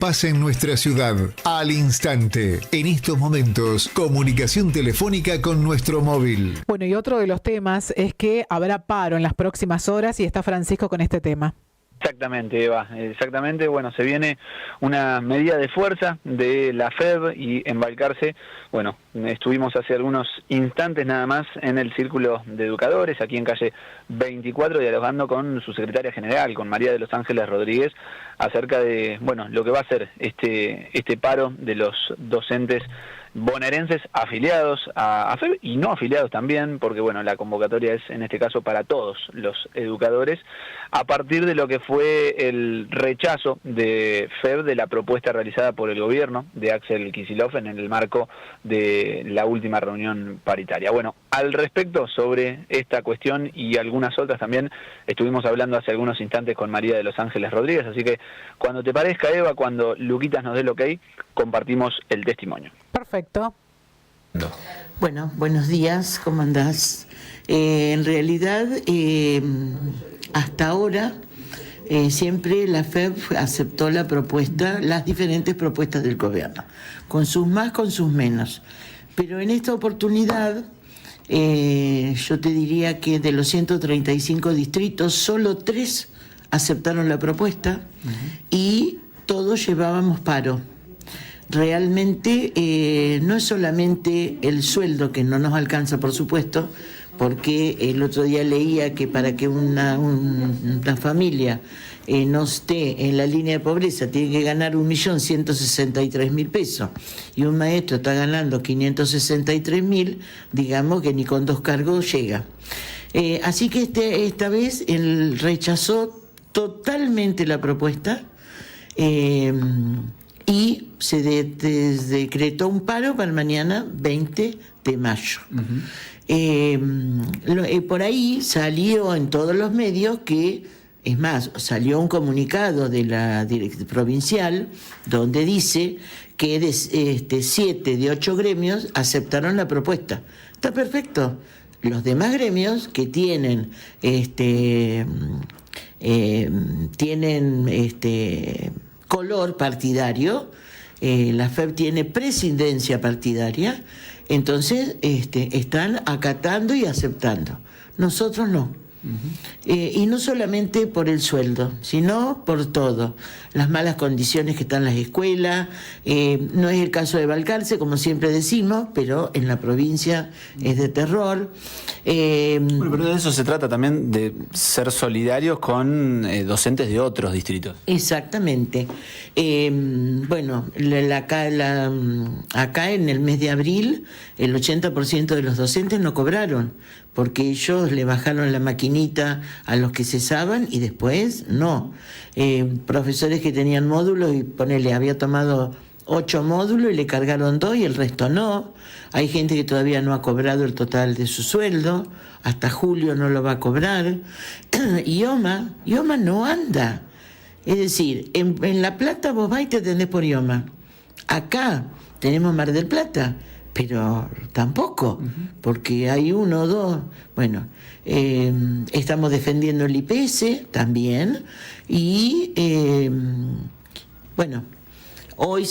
Pasa en nuestra ciudad al instante. En estos momentos, comunicación telefónica con nuestro móvil. Bueno, y otro de los temas es que habrá paro en las próximas horas y está Francisco con este tema. Exactamente, Eva, exactamente. Bueno, se viene una medida de fuerza de la FEB y en Balcarce, bueno, estuvimos hace algunos instantes nada más en el Círculo de Educadores, aquí en calle 24, dialogando con su secretaria general, con María de los Ángeles Rodríguez, acerca de, bueno, lo que va a ser este paro de los docentes bonaerenses afiliados a FEB y no afiliados también, porque bueno, la convocatoria es en este caso para todos los educadores, a partir de lo que fue el rechazo de FEB de la propuesta realizada por el gobierno de Axel Kicillof en el marco de la última reunión paritaria. Bueno, al respecto sobre esta cuestión y algunas otras también estuvimos hablando hace algunos instantes con María de los Ángeles Rodríguez, así que cuando te parezca, Eva, cuando Luquitas nos dé el ok, compartimos el testimonio. Perfecto. Bueno, buenos días, ¿cómo andás? En realidad, hasta ahora, siempre la FEB aceptó la propuesta, las diferentes propuestas del gobierno, con sus más, con sus menos. Pero en esta oportunidad, yo te diría que de los 135 distritos, solo 3 aceptaron la propuesta y todos llevábamos paro. Realmente no es solamente el sueldo que no nos alcanza, por supuesto, porque el otro día leía que para que una familia no esté en la línea de pobreza tiene que ganar 1.163.000 pesos y un maestro está ganando 563.000, digamos que ni con 2 cargos llega. Así que esta vez él rechazó totalmente la propuesta y se decretó un paro para mañana 20 de mayo. Por ahí salió en todos los medios que, es más, salió un comunicado de la provincial donde dice que 7 de 8 gremios aceptaron la propuesta. Está perfecto. Los demás gremios que tienen color partidario, la FEB tiene presidencia partidaria, entonces están acatando y aceptando. Nosotros no. Y no solamente por el sueldo, sino por todo. Las malas condiciones que están en las escuelas, no es el caso de Balcarce, como siempre decimos, pero en la provincia es de terror. Bueno, pero de eso se trata también, de ser solidarios con docentes de otros distritos. Exactamente. Bueno, acá en el mes de abril, el 80% de los docentes no cobraron, porque ellos le bajaron la maquinita a los que cesaban y después no. Profesores que tenían módulos y había tomado 8 módulos y le cargaron 2 y el resto no. Hay gente que todavía no ha cobrado el total de su sueldo, hasta julio no lo va a cobrar. Y IOMA no anda. Es decir, en La Plata vos vas y te atendés por IOMA. Acá tenemos Mar del Plata, pero tampoco, porque hay 1 o 2. Bueno, estamos defendiendo el IPS también y bueno, hoy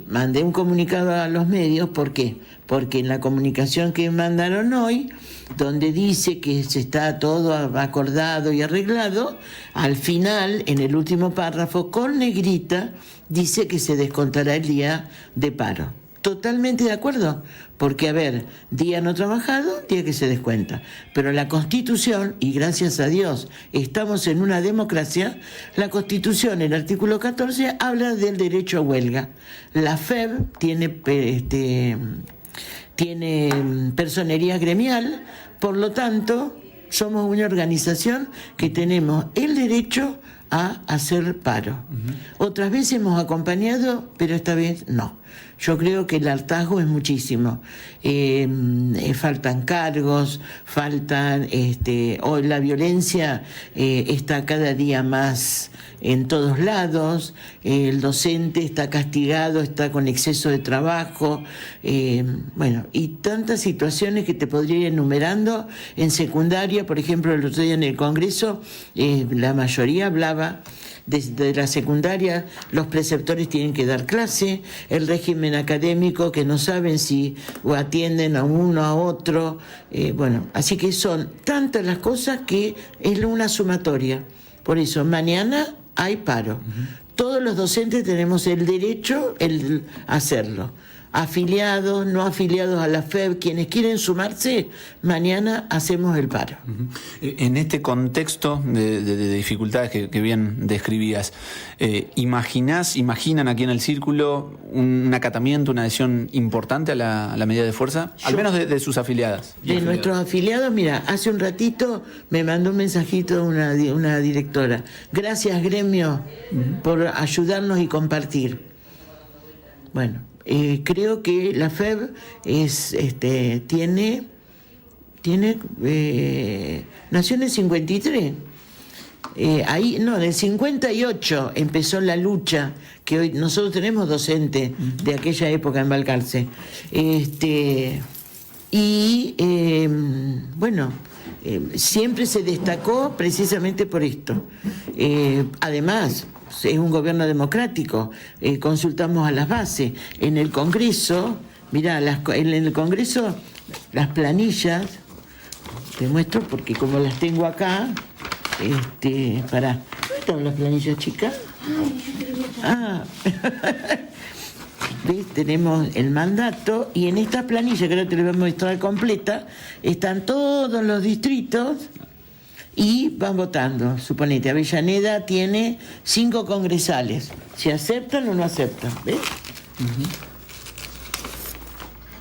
mandé un comunicado a los medios. ¿Por qué? Porque en la comunicación que mandaron hoy, donde dice que se está todo acordado y arreglado, al final, en el último párrafo, con negrita, dice que se descontará el día de paro. Totalmente de acuerdo, porque a ver, día no trabajado, día que se descuenta. Pero la Constitución, y gracias a Dios estamos en una democracia, la Constitución, el artículo 14, habla del derecho a huelga. La FEB tiene personería gremial, por lo tanto, somos una organización que tenemos el derecho a hacer paro. Otras veces hemos acompañado, pero esta vez no. Yo creo que el hartazgo es muchísimo. Faltan cargos, hoy la violencia está cada día más en todos lados, el docente está castigado, está con exceso de trabajo, bueno, y tantas situaciones que te podría ir enumerando. En secundaria, por ejemplo, el otro día en el Congreso, la mayoría hablaba desde la secundaria los preceptores tienen que dar clase, el régimen académico que no saben si o atienden a uno a otro, bueno, así que son tantas las cosas que es una sumatoria. Por eso mañana hay paro. Todos los docentes tenemos el derecho el hacerlo. Afiliados, no afiliados a la FEB, quienes quieren sumarse, mañana hacemos el paro. En este contexto de dificultades que bien describías, ¿imaginan aquí en el Círculo un acatamiento, una adhesión importante a la medida de fuerza? Al menos de sus afiliadas. De nuestros afiliados, mira, hace un ratito me mandó un mensajito una directora. Gracias, gremio, por ayudarnos y compartir. Bueno. Creo que la FEB nació en el 53. Ahí, no, en el 58 empezó la lucha, que hoy nosotros tenemos docentes de aquella época en Balcarce. Siempre se destacó precisamente por esto. Además, es un gobierno democrático, consultamos a las bases. En el Congreso, mirá, en el Congreso las planillas, te muestro porque como las tengo acá, ¿dónde están las planillas, chicas? ¿Ves? Tenemos el mandato y en esta planilla, que ahora te la voy a mostrar completa, están todos los distritos y van votando. Suponete, Avellaneda tiene 5 congresales. Si aceptan o no aceptan, ¿ves?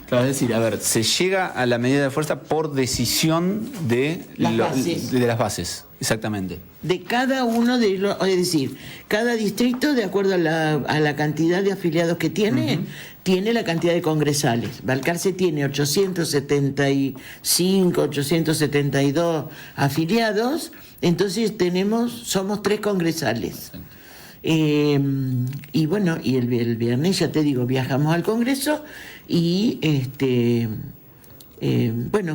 Claro, es decir, a ver, se llega a la medida de fuerza por decisión de las bases, exactamente. De cada uno de los, es decir, cada distrito, de acuerdo a la cantidad de afiliados que tiene, tiene la cantidad de congresales. Balcarce tiene 875, 872 afiliados, entonces somos 3 congresales. Y bueno, y el viernes, ya te digo, viajamos al Congreso y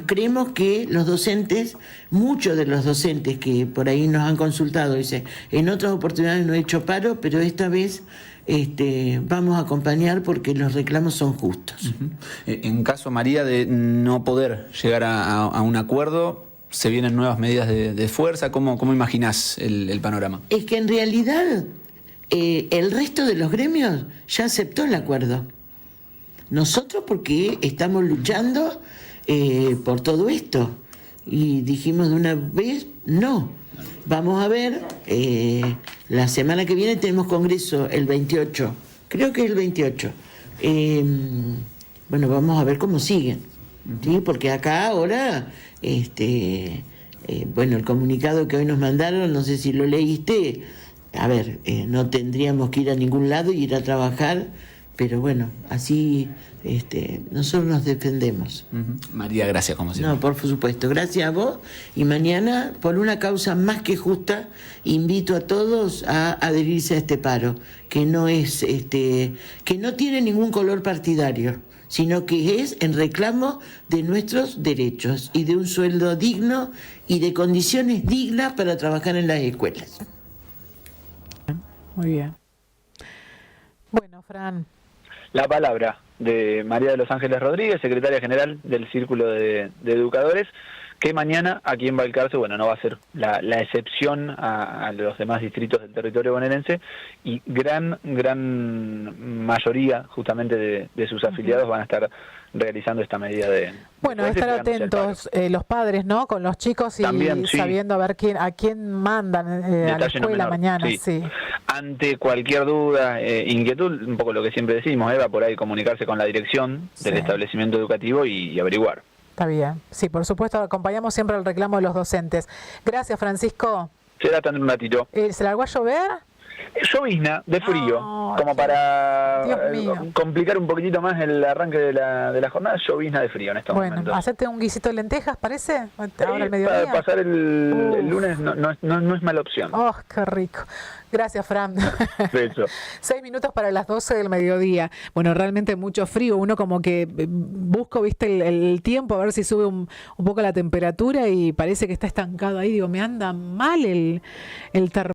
creemos que los docentes, muchos de los docentes que por ahí nos han consultado, dice, en otras oportunidades no he hecho paro, pero esta vez vamos a acompañar porque los reclamos son justos. En caso, María, de no poder llegar a un acuerdo, ¿se vienen nuevas medidas de fuerza? ¿Cómo imaginás el panorama? Es que en realidad el resto de los gremios ya aceptó el acuerdo. Nosotros porque estamos luchando por todo esto y dijimos de una vez no. Vamos a ver, la semana que viene tenemos congreso el 28, creo que es el 28. Vamos a ver cómo siguen, ¿sí? Porque acá ahora el comunicado que hoy nos mandaron, no sé si lo leíste, a ver, no tendríamos que ir a ningún lado y ir a trabajar, pero bueno, así nosotros nos defendemos. María, gracias como siempre. No, por supuesto, gracias a vos. Y mañana, por una causa más que justa, invito a todos a adherirse a este paro, que no es, que no tiene ningún color partidario, sino que es en reclamo de nuestros derechos y de un sueldo digno y de condiciones dignas para trabajar en las escuelas. Muy bien. Bueno, Fran. La palabra de María de los Ángeles Rodríguez, secretaria general del Círculo de Educadores, que mañana aquí en Balcarce, no va a ser la excepción a los demás distritos del territorio bonaerense, y gran mayoría justamente de sus afiliados van a estar realizando esta medida de... Bueno, estar atentos los padres, ¿no? Con los chicos y también, sabiendo a ver a quién mandan a la escuela mañana. Sí. Ante cualquier duda, inquietud, un poco lo que siempre decimos, Eva, por ahí comunicarse con la dirección del establecimiento educativo y averiguar. Está bien. Sí, por supuesto, acompañamos siempre el reclamo de los docentes. Gracias, Francisco. Será tan un ratito. ¿Se largó a llover? Llovizna, de frío, como para complicar un poquitito más el arranque de la jornada, llovizna de frío en estos momentos. Bueno, hacerte un guisito de lentejas, ¿parece? Ahora al mediodía. Para pasar el lunes no es mala opción. ¡Oh, qué rico! Gracias, Fran. Eso. 6 minutos para las 12 del mediodía. Bueno, realmente mucho frío. Uno como que busco, viste, el tiempo a ver si sube un poco la temperatura y parece que está estancado ahí. Digo, me anda mal el termómetro.